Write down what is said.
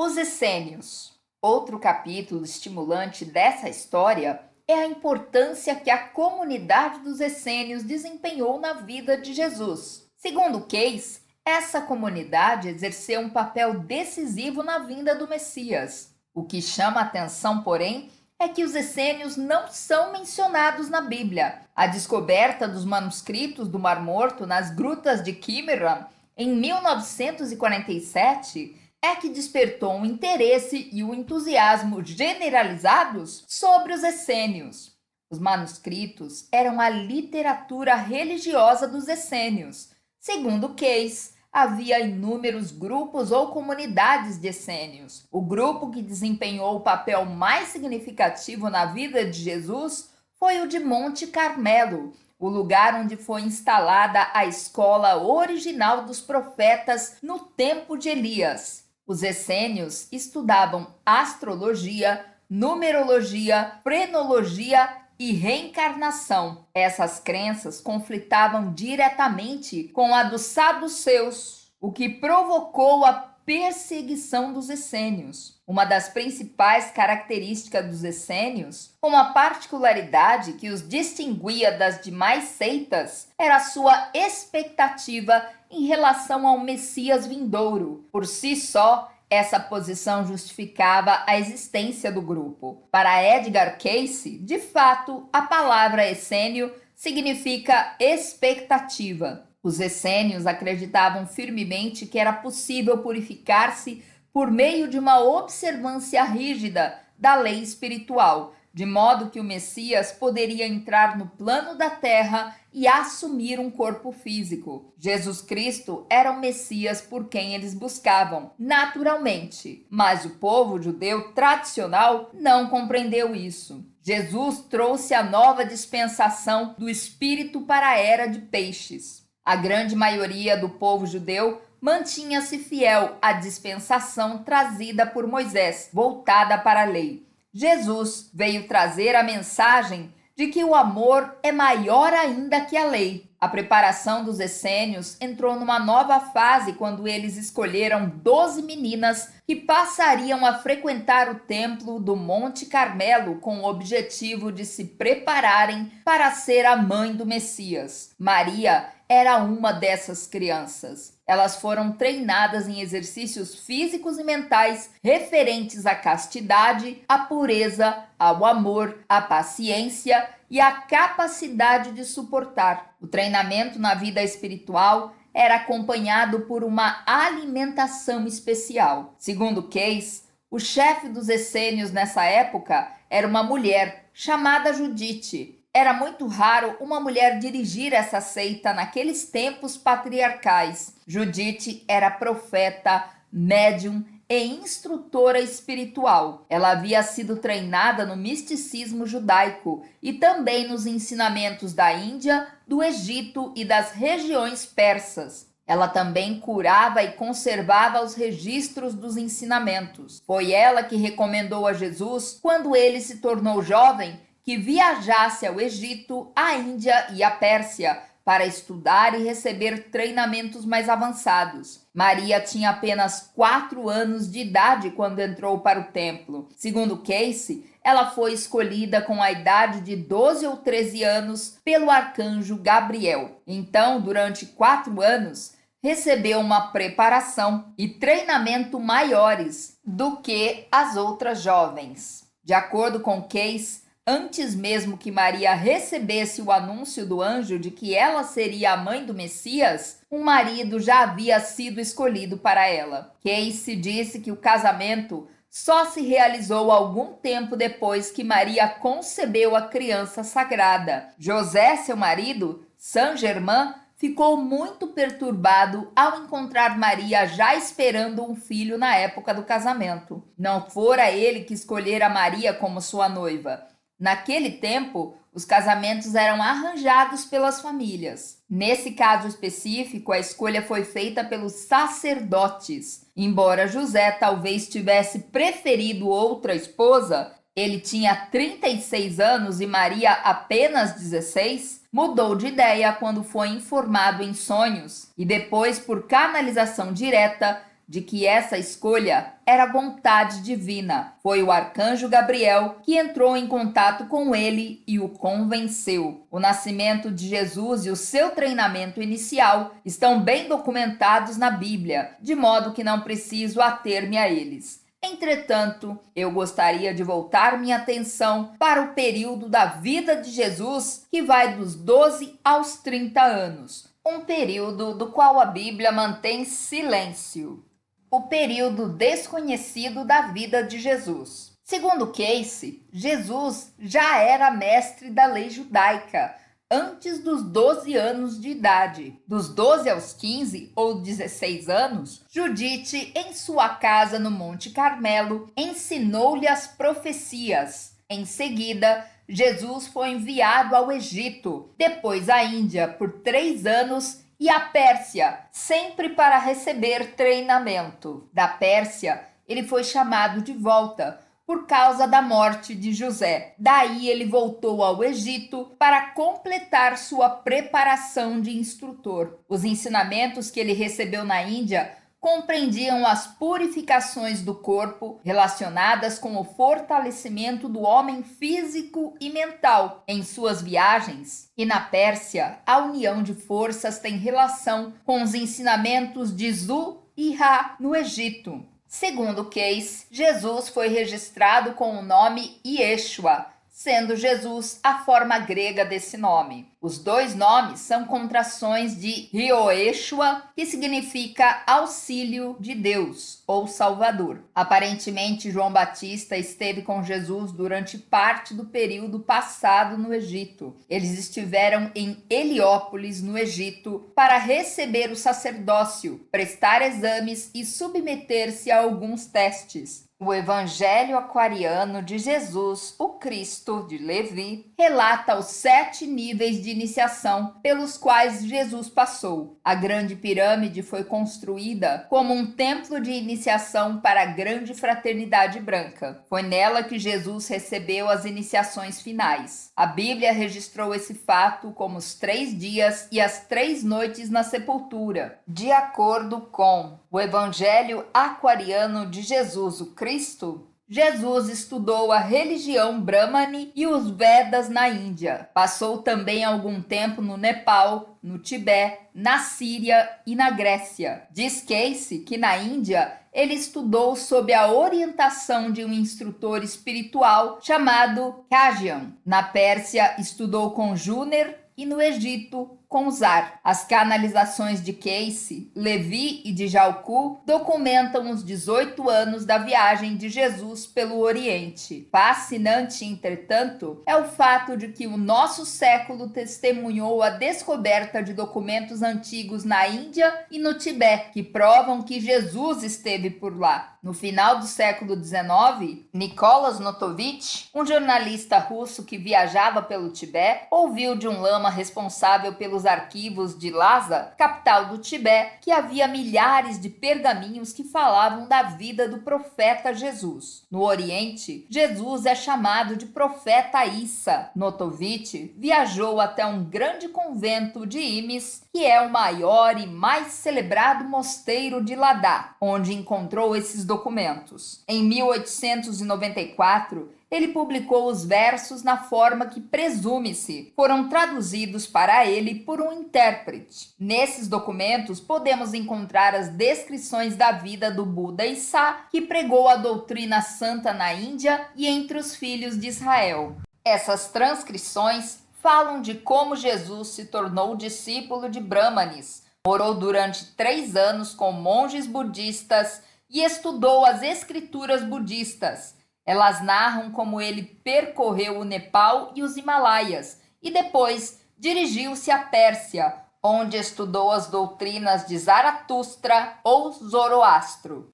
Os essênios. Outro capítulo estimulante dessa história é a importância que a comunidade dos essênios desempenhou na vida de Jesus. Segundo Case, essa comunidade exerceu um papel decisivo na vinda do Messias. O que chama a atenção, porém, é que os essênios não são mencionados na Bíblia. A descoberta dos manuscritos do Mar Morto nas grutas de Qumran em 1947 é que despertou o interesse e o entusiasmo generalizados sobre os essênios. Os manuscritos eram a literatura religiosa dos essênios. Segundo Case, havia inúmeros grupos ou comunidades de essênios. O grupo que desempenhou o papel mais significativo na vida de Jesus foi o de Monte Carmelo, o lugar onde foi instalada a escola original dos profetas no tempo de Elias. Os essênios estudavam astrologia, numerologia, frenologia e reencarnação. Essas crenças conflitavam diretamente com a dos saduceus, o que provocou a perseguição dos essênios. Uma das principais características dos essênios, uma particularidade que os distinguia das demais seitas, era a sua expectativa em relação ao Messias vindouro. Por si só, essa posição justificava a existência do grupo. Para Edgar Cayce, de fato, a palavra essênio significa expectativa. Os essênios acreditavam firmemente que era possível purificar-se por meio de uma observância rígida da lei espiritual, de modo que o Messias poderia entrar no plano da terra e assumir um corpo físico. Jesus Cristo era o Messias por quem eles buscavam, naturalmente, mas o povo judeu tradicional não compreendeu isso. Jesus trouxe a nova dispensação do Espírito para a era de peixes. A grande maioria do povo judeu mantinha-se fiel à dispensação trazida por Moisés, voltada para a lei. Jesus veio trazer a mensagem de que o amor é maior ainda que a lei. A preparação dos essênios entrou numa nova fase quando eles escolheram 12 meninas que passariam a frequentar o templo do Monte Carmelo com o objetivo de se prepararem para ser a mãe do Messias. Maria era uma dessas crianças. Elas foram treinadas em exercícios físicos e mentais referentes à castidade, à pureza, ao amor, à paciência e à capacidade de suportar. O treinamento na vida espiritual era acompanhado por uma alimentação especial. Segundo Case, o chefe dos essênios nessa época era uma mulher chamada Judite. Era muito raro uma mulher dirigir essa seita naqueles tempos patriarcais. Judite era profeta, médium e instrutora espiritual. Ela havia sido treinada no misticismo judaico e também nos ensinamentos da Índia, do Egito e das regiões persas. Ela também curava e conservava os registros dos ensinamentos. Foi ela que recomendou a Jesus, quando ele se tornou jovem, que viajasse ao Egito, à Índia e à Pérsia para estudar e receber treinamentos mais avançados. Maria tinha apenas 4 anos de idade quando entrou para o templo. Segundo Case, ela foi escolhida com a idade de 12 ou 13 anos pelo arcanjo Gabriel. Então, durante 4 anos, recebeu uma preparação e treinamento maiores do que as outras jovens. De acordo com Case, antes mesmo que Maria recebesse o anúncio do anjo de que ela seria a mãe do Messias, um marido já havia sido escolhido para ela. Case disse que o casamento só se realizou algum tempo depois que Maria concebeu a criança sagrada. José, seu marido, Saint-Germain, ficou muito perturbado ao encontrar Maria já esperando um filho na época do casamento. Não fora ele que escolhera Maria como sua noiva. Naquele tempo, os casamentos eram arranjados pelas famílias. Nesse caso específico, a escolha foi feita pelos sacerdotes. Embora José talvez tivesse preferido outra esposa, ele tinha 36 anos e Maria apenas 16, mudou de ideia quando foi informado em sonhos e depois, por canalização direta, de que essa escolha era vontade divina. Foi o arcanjo Gabriel que entrou em contato com ele e o convenceu. O nascimento de Jesus e o seu treinamento inicial estão bem documentados na Bíblia, de modo que não preciso ater-me a eles. Entretanto, eu gostaria de voltar minha atenção para o período da vida de Jesus, que vai dos 12 aos 30 anos, um período do qual a Bíblia mantém silêncio. O período desconhecido da vida de Jesus. Segundo Casey, Jesus já era mestre da lei judaica antes dos 12 anos de idade. Dos 12 aos 15 ou 16 anos, Judite, em sua casa no Monte Carmelo, ensinou-lhe as profecias. Em seguida, Jesus foi enviado ao Egito, depois à Índia por 3 anos e à Pérsia, sempre para receber treinamento. Da Pérsia, ele foi chamado de volta por causa da morte de José. Daí ele voltou ao Egito para completar sua preparação de instrutor. Os ensinamentos que ele recebeu na Índia compreendiam as purificações do corpo relacionadas com o fortalecimento do homem físico e mental em suas viagens. E na Pérsia, a união de forças tem relação com os ensinamentos de Zu e Ra no Egito. Segundo Case, Jesus foi registrado com o nome Yeshua, sendo Jesus a forma grega desse nome. Os dois nomes são contrações de Yeshua, que significa auxílio de Deus ou Salvador. Aparentemente, João Batista esteve com Jesus durante parte do período passado no Egito. Eles estiveram em Heliópolis, no Egito, para receber o sacerdócio, prestar exames e submeter-se a alguns testes. O Evangelho Aquariano de Jesus, o Cristo de Levi, relata os 7 níveis de iniciação pelos quais Jesus passou. A Grande Pirâmide foi construída como um templo de iniciação para a Grande Fraternidade Branca. Foi nela que Jesus recebeu as iniciações finais. A Bíblia registrou esse fato como os 3 dias e as 3 noites na sepultura. De acordo com o Evangelho Aquariano de Jesus, o Cristo, Jesus estudou a religião Brahmani e os Vedas na Índia. Passou também algum tempo no Nepal, no Tibete, na Síria e na Grécia. Diz Casey que na Índia ele estudou sob a orientação de um instrutor espiritual chamado Kajian. Na Pérsia, estudou com Juner e no Egito, com Zar. As canalizações de Casey, Levi e de Jalku documentam os 18 anos da viagem de Jesus pelo Oriente. Fascinante, entretanto, é o fato de que o nosso século testemunhou a descoberta de documentos antigos na Índia e no Tibete, que provam que Jesus esteve por lá. No final do século XIX, Nicholas Notovitch, um jornalista russo que viajava pelo Tibete, ouviu de um lama responsável pelos arquivos de Lhasa, capital do Tibete, que havia milhares de pergaminhos que falavam da vida do profeta Jesus. No Oriente, Jesus é chamado de profeta Issa. Notovitch viajou até um grande convento de Imes, que é o maior e mais celebrado mosteiro de Ladakh, onde encontrou esses documentos. Em 1894, ele publicou os versos na forma que, presume-se, foram traduzidos para ele por um intérprete. Nesses documentos, podemos encontrar as descrições da vida do Buda Issa, que pregou a doutrina santa na Índia e entre os filhos de Israel. Essas transcrições falam de como Jesus se tornou discípulo de Brahmanes, morou durante 3 anos com monges budistas e estudou as escrituras budistas. Elas narram como ele percorreu o Nepal e os Himalaias e depois dirigiu-se à Pérsia, onde estudou as doutrinas de Zaratustra ou Zoroastro.